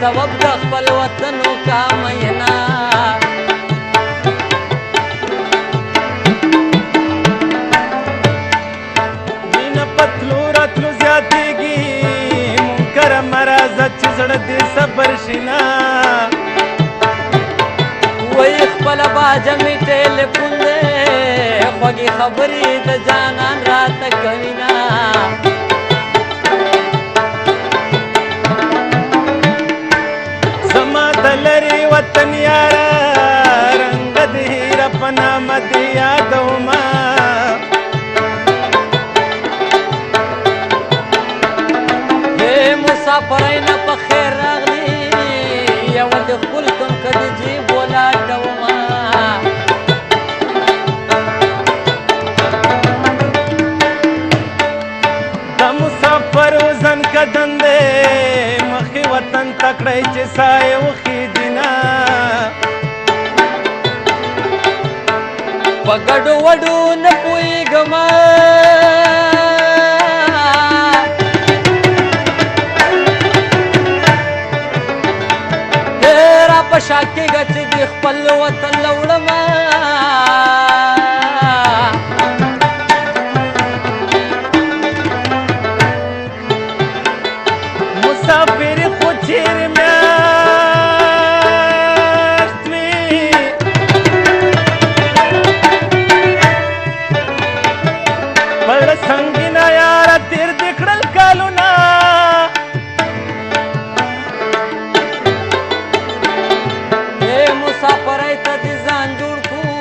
سبب د خپل وطن کا مینا مینه پتلو راتلو زیاتېږي منکر مرازه چې زړه دې صبر شینا وای خپل باجه می ټلیفون دې خوږې خبرې د جانان راته کوي نه لری وطن یارا رنگ د هیر په نامه دې یادومه مسافرای نه په خیر راغلی یو د خپل کوم کدي جیب ولاټومه د مسافر وزن کدن دی مخې وطن تکړی چې سایه وخېدینا په ګډو وډو نه پوهېږمه په شا کېږه چې د خپل وطن له وړمه مسافر خو چیرې میاشت وي پړه سنګینه یاره تېر دې کړل کالونه مسافرۍ ته دې ځان جوړ کړو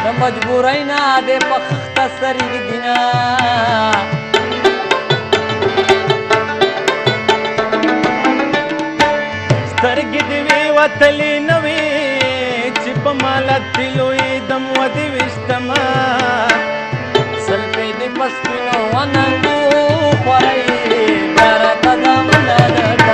د مجبورۍ نه دې په خښته سر ږدینه سترګې دې وې وتلې نه وې چې په مالت دې لوی دم ودې ویشتمه سلفې دې په سپینو وننګو خوړی بیا راته دم نه